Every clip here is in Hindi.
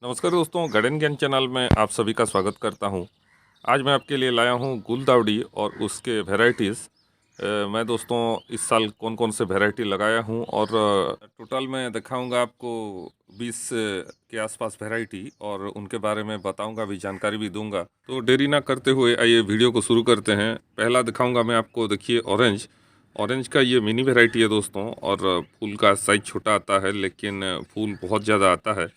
नमस्कार दोस्तों, गार्डन ज्ञान चैनल में आप सभी का स्वागत करता हूं। आज मैं आपके लिए लाया हूं गुलदाउदी और उसके वैरायटीज़। मैं दोस्तों इस साल कौन कौन से वैरायटी लगाया हूं और टोटल मैं दिखाऊंगा आपको 20 के आसपास वैरायटी और उनके बारे में बताऊंगा भी, जानकारी भी दूंगा। तो देरी ना करते हुए आइए वीडियो को शुरू करते हैं। पहला दिखाऊंगा मैं आपको, देखिए ऑरेंज। ऑरेंज का ये मिनी वैरायटी है दोस्तों, और फूल का साइज छोटा आता है लेकिन फूल बहुत ज़्यादा आता है।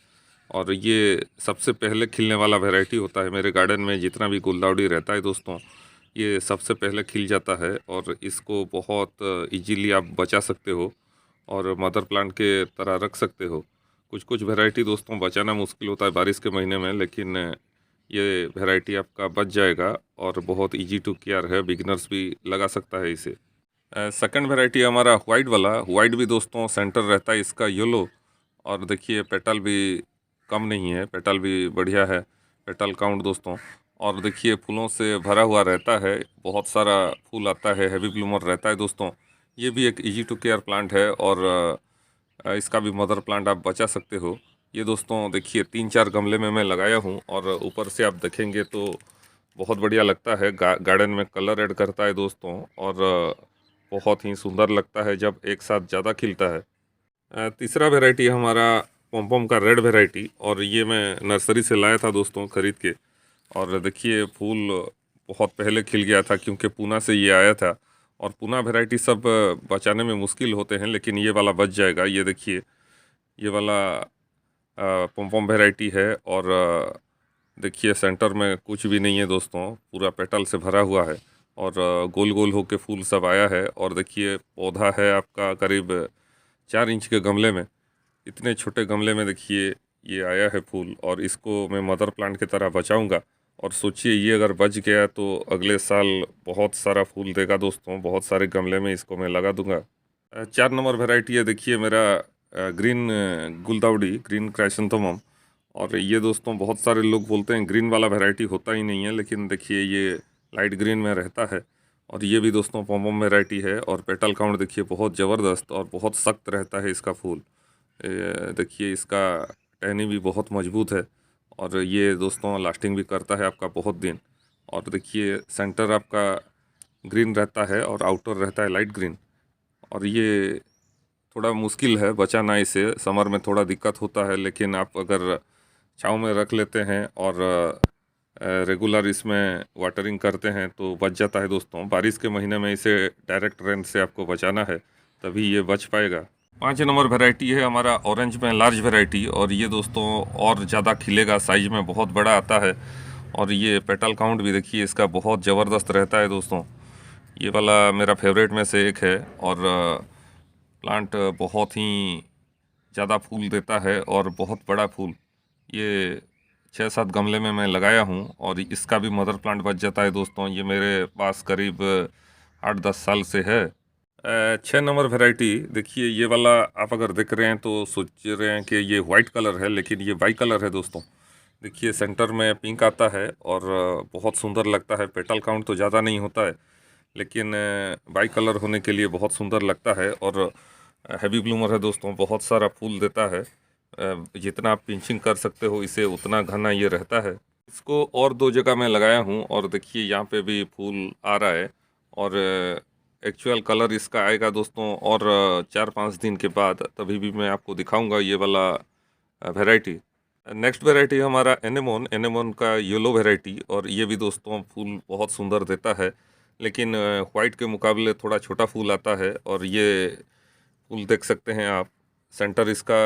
और ये सबसे पहले खिलने वाला वैरायटी होता है। मेरे गार्डन में जितना भी गुलदाउदी रहता है दोस्तों, ये सबसे पहले खिल जाता है और इसको बहुत इजीली आप बचा सकते हो और मदर प्लांट के तरह रख सकते हो। कुछ कुछ वैरायटी दोस्तों बचाना मुश्किल होता है बारिश के महीने में, लेकिन ये वैरायटी आपका बच जाएगा और बहुत इजी टू केयर है, बिगिनर्स भी लगा सकता है इसे। सेकंड वैरायटी हमारा वाइट वाला। वाइट भी दोस्तों सेंटर रहता है इसका येलो, और देखिए पेटल भी कम नहीं है, पेटल भी बढ़िया है, पेटल काउंट दोस्तों। और देखिए फूलों से भरा हुआ रहता है, बहुत सारा फूल आता है, हैवी ब्लूमर रहता है दोस्तों। ये भी एक इजी टू केयर प्लांट है और इसका भी मदर प्लांट आप बचा सकते हो। ये दोस्तों देखिए 3-4 गमले में मैं लगाया हूँ और ऊपर से आप देखेंगे तो बहुत बढ़िया लगता है। गार्डन में कलर ऐड करता है दोस्तों, और बहुत ही सुंदर लगता है जब एक साथ ज़्यादा खिलता है। तीसरा वैरायटी हमारा पॉम का रेड वैरायटी, और ये मैं नर्सरी से लाया था दोस्तों खरीद के। और देखिए फूल बहुत पहले खिल गया था क्योंकि पूना से ये आया था। और पूना वैरायटी सब बचाने में मुश्किल होते हैं, लेकिन ये वाला बच जाएगा। ये देखिए, ये वाला पॉम पॉम वैरायटी है और देखिए सेंटर में कुछ भी नहीं है दोस्तों, पूरा पेटल से भरा हुआ है और गोल गोल होके फूल सब आया है। और देखिए पौधा है आपका करीब 4 इंच के गमले में। इतने छोटे गमले में देखिए ये आया है फूल, और इसको मैं मदर प्लांट की तरह बचाऊंगा। और सोचिए ये अगर बच गया तो अगले साल बहुत सारा फूल देगा दोस्तों, बहुत सारे गमले में इसको मैं लगा दूंगा। 4 नंबर वैरायटी है देखिए मेरा ग्रीन गुलदाउदी, ग्रीन क्राइसेंथेमम। और ये दोस्तों बहुत सारे लोग बोलते हैं ग्रीन वाला वैरायटी होता ही नहीं है, लेकिन देखिए ये लाइट ग्रीन में रहता है। और ये भी दोस्तों पॉम वैरायटी है, और पेटल काउंट देखिए बहुत ज़बरदस्त और बहुत सख्त रहता है इसका फूल। देखिए इसका टहनी भी बहुत मजबूत है, और ये दोस्तों लास्टिंग भी करता है आपका बहुत दिन। और देखिए सेंटर आपका ग्रीन रहता है और आउटर रहता है लाइट ग्रीन। और ये थोड़ा मुश्किल है बचाना इसे, समर में थोड़ा दिक्कत होता है, लेकिन आप अगर छाँव में रख लेते हैं और रेगुलर इसमें वाटरिंग करते हैं तो बच जाता है दोस्तों। बारिश के महीने में इसे डायरेक्ट रेन से आपको बचाना है, तभी ये बच पाएगा। 5 नंबर वैरायटी है हमारा ऑरेंज में लार्ज वैरायटी, और ये दोस्तों और ज़्यादा खिलेगा, साइज में बहुत बड़ा आता है। और ये पेटल काउंट भी देखिए इसका बहुत ज़बरदस्त रहता है दोस्तों। ये वाला मेरा फेवरेट में से एक है, और प्लांट बहुत ही ज़्यादा फूल देता है और बहुत बड़ा फूल। ये 6-7 गमले में मैं लगाया हूँ और इसका भी मदर प्लांट बच जाता है दोस्तों। ये मेरे पास करीब 8-10 साल से है। 6 नंबर वैरायटी देखिए, ये वाला आप अगर देख रहे हैं तो सोच रहे हैं कि ये वाइट कलर है, लेकिन ये बाई कलर है दोस्तों। देखिए सेंटर में पिंक आता है और बहुत सुंदर लगता है। पेटल काउंट तो ज़्यादा नहीं होता है, लेकिन बाई कलर होने के लिए बहुत सुंदर लगता है। और हैवी ब्लूमर है दोस्तों, बहुत सारा फूल देता है। जितना आप पिंचिंग कर सकते हो इसे उतना घना ये रहता है। इसको और 2 जगह मैं लगाया हूँ, और देखिए यहाँ पे भी फूल आ रहा है। और एक्चुअल कलर इसका आएगा दोस्तों और 4-5 दिन के बाद, तभी भी मैं आपको दिखाऊंगा ये वाला वैरायटी। नेक्स्ट वैरायटी हमारा एनेमोन। एनेमोन का येलो वैरायटी, और ये भी दोस्तों फूल बहुत सुंदर देता है, लेकिन वाइट के मुकाबले थोड़ा छोटा फूल आता है। और ये फूल देख सकते हैं आप, सेंटर इसका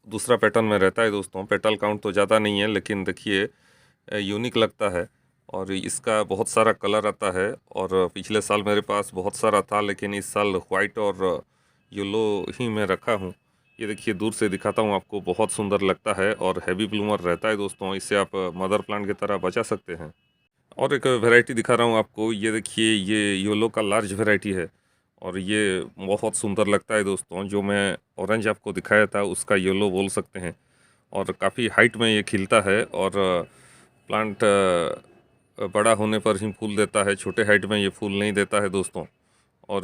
दूसरा पैटर्न में रहता है दोस्तों। पेटल काउंट तो ज़्यादा नहीं है, लेकिन देखिए यूनिक लगता है। और इसका बहुत सारा कलर आता है, और पिछले साल मेरे पास बहुत सारा था, लेकिन इस साल वाइट और येलो ही मैं रखा हूँ। ये देखिए दूर से दिखाता हूँ आपको, बहुत सुंदर लगता है और हैवी ब्लूमर रहता है दोस्तों। इससे आप मदर प्लांट की तरह बचा सकते हैं। और एक वैरायटी दिखा रहा हूँ आपको, ये देखिए ये येलो का लार्ज वैरायटी है, और ये बहुत सुंदर लगता है दोस्तों। जो मैं ऑरेंज आपको दिखाया था उसका येलो बोल सकते हैं। और काफ़ी हाइट में ये खिलता है, और प्लांट बड़ा होने पर ही फूल देता है, छोटे हाइट में ये फूल नहीं देता है दोस्तों। और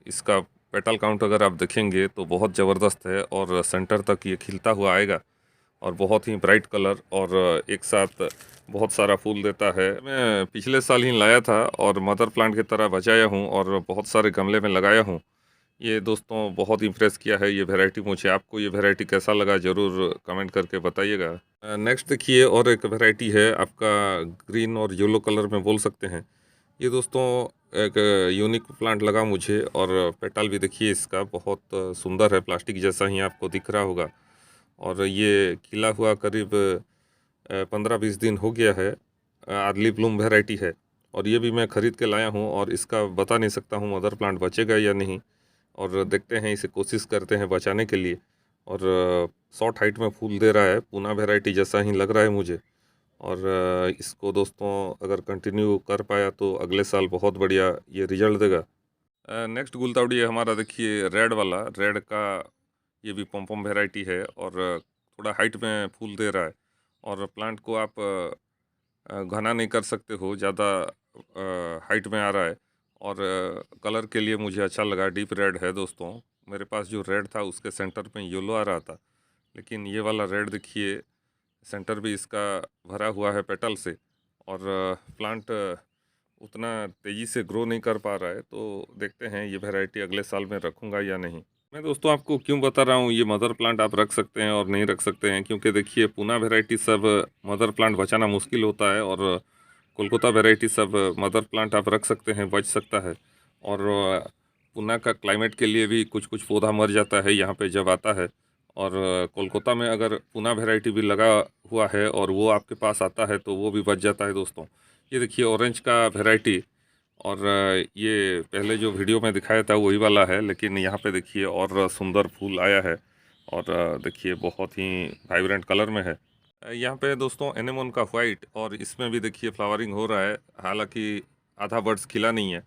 इसका पेटल काउंट अगर आप देखेंगे तो बहुत ज़बरदस्त है, और सेंटर तक ये खिलता हुआ आएगा। और बहुत ही ब्राइट कलर और एक साथ बहुत सारा फूल देता है। मैं पिछले साल ही लाया था और मदर प्लांट की तरह बचाया हूँ और बहुत सारे गमले में लगाया हूँ। ये दोस्तों बहुत इम्प्रेस किया है ये वैरायटी मुझे। आपको ये वैरायटी कैसा लगा ज़रूर कमेंट करके बताइएगा। नेक्स्ट देखिए और एक वैरायटी है आपका ग्रीन और येलो कलर में बोल सकते हैं। ये दोस्तों एक यूनिक प्लांट लगा मुझे और पेटल भी देखिए इसका बहुत सुंदर है, प्लास्टिक जैसा ही आपको दिख रहा होगा। और ये खिला हुआ करीब 15-20 दिन हो गया है। अर्ली ब्लूम वैरायटी है और ये भी मैं ख़रीद के लाया हूँ और इसका बता नहीं सकता हूँ मदर प्लांट बचेगा या नहीं। और देखते हैं, इसे कोशिश करते हैं बचाने के लिए। और शॉर्ट हाइट में फूल दे रहा है, पूना वैरायटी जैसा ही लग रहा है मुझे। और इसको दोस्तों अगर कंटिन्यू कर पाया तो अगले साल बहुत बढ़िया ये रिजल्ट देगा। नेक्स्ट गुलदाउदी है हमारा, देखिए रेड वाला, रेड का ये भी पॉम वैरायटी है और थोड़ा हाइट में फूल दे रहा है। और प्लांट को आप घना नहीं कर सकते हो, ज़्यादा हाइट में आ रहा है। और कलर के लिए मुझे अच्छा लगा, डीप रेड है दोस्तों। मेरे पास जो रेड था उसके सेंटर में येलो आ रहा था, लेकिन ये वाला रेड देखिए सेंटर भी इसका भरा हुआ है पेटल से। और प्लांट उतना तेज़ी से ग्रो नहीं कर पा रहा है, तो देखते हैं ये वैरायटी अगले साल में रखूँगा या नहीं। मैं दोस्तों आपको क्यों बता रहा हूँ ये मदर प्लांट आप रख सकते हैं और नहीं रख सकते हैं, क्योंकि देखिए पूना वैरायटी सब मदर प्लांट बचाना मुश्किल होता है और कोलकाता वैरायटी सब मदर प्लांट आप रख सकते हैं, बच सकता है। और पूना का क्लाइमेट के लिए भी कुछ कुछ पौधा मर जाता है यहाँ पे जब आता है। और कोलकाता में अगर पूना वैरायटी भी लगा हुआ है और वो आपके पास आता है तो वो भी बच जाता है दोस्तों। ये देखिए ऑरेंज का वैरायटी। और ये पहले जो वीडियो में दिखाया था वही वाला है, लेकिन यहाँ पे देखिए और सुंदर फूल आया है। और देखिए बहुत ही वाइब्रेंट कलर में है। यहाँ पे दोस्तों एनेमोन का वाइट, और इसमें भी देखिए फ्लावरिंग हो रहा है, हालांकि आधा बर्ड्स खिला नहीं है।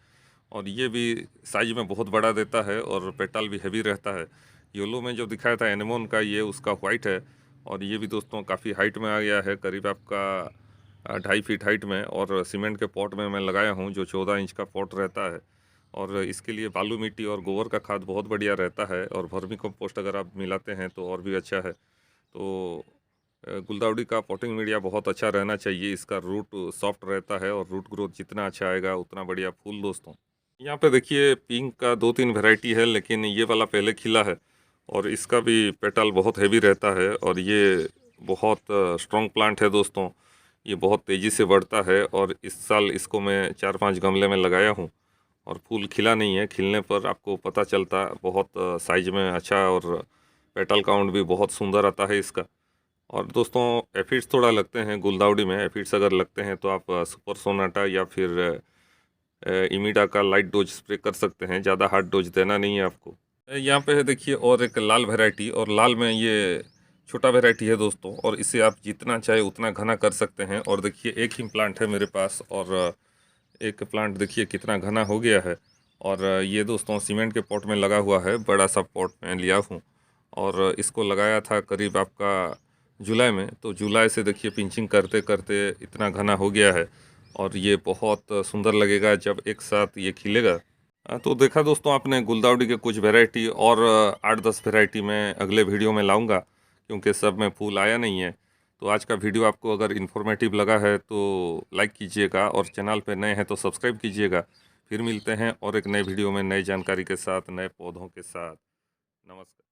और ये भी साइज में बहुत बड़ा देता है और पेटल भी हैवी रहता है। येलो में जो दिखाया था एनेमोन का, ये उसका वाइट है। और ये भी दोस्तों काफ़ी हाइट में आ गया है, करीब आपका 2.5 फीट हाइट में। और सीमेंट के पॉट में मैं लगाया हूँ जो 14 इंच का पॉट रहता है। और इसके लिए बालू मिट्टी और गोबर का खाद बहुत बढ़िया रहता है, और वर्मी कंपोस्ट अगर आप मिलाते हैं तो और भी अच्छा है। तो गुलदाउदी का पॉटिंग मीडिया बहुत अच्छा रहना चाहिए, इसका रूट सॉफ्ट रहता है और रूट ग्रोथ जितना अच्छा आएगा उतना बढ़िया फूल दोस्तों। यहाँ पे देखिए पिंक का 2-3 वैरायटी है, लेकिन ये वाला पहले खिला है और इसका भी पेटल बहुत हैवी रहता है। और ये बहुत स्ट्रॉन्ग प्लांट है दोस्तों, ये बहुत तेज़ी से बढ़ता है। और इस साल इसको मैं 4-5 गमले में लगाया हूँ और फूल खिला नहीं है, खिलने पर आपको पता चलता बहुत साइज में अच्छा, और पेटल काउंट भी बहुत सुंदर आता है इसका। और दोस्तों एफिड्स थोड़ा लगते हैं गुलदाउदी में, एफिड्स अगर लगते हैं तो आप सुपर सोनाटा या फिर इमिडा का लाइट डोज स्प्रे कर सकते हैं, ज़्यादा हार्ड डोज देना नहीं है आपको। यहाँ पे है देखिए और एक लाल वैरायटी, और लाल में ये छोटा वैरायटी है दोस्तों, और इसे आप जितना चाहे उतना घना कर सकते हैं। और देखिए एक ही प्लांट है मेरे पास, और एक प्लांट देखिए कितना घना हो गया है। और ये दोस्तों सीमेंट के पॉट में लगा हुआ है, बड़ा सा पॉट में लिया हूँ। और इसको लगाया था करीब आपका जुलाई में, तो जुलाई से देखिए पिंचिंग करते करते इतना घना हो गया है। और ये बहुत सुंदर लगेगा जब एक साथ ये खिलेगा। तो देखा दोस्तों आपने गुलदाउदी के कुछ वैरायटी, और 8-10 वैरायटी मैं अगले वीडियो में लाऊंगा, क्योंकि सब में फूल आया नहीं है। तो आज का वीडियो आपको अगर इन्फॉर्मेटिव लगा है तो लाइक कीजिएगा, और चैनल पे नए हैं तो सब्सक्राइब कीजिएगा। फिर मिलते हैं और एक नए वीडियो में नई जानकारी के साथ, नए पौधों के साथ। नमस्कार।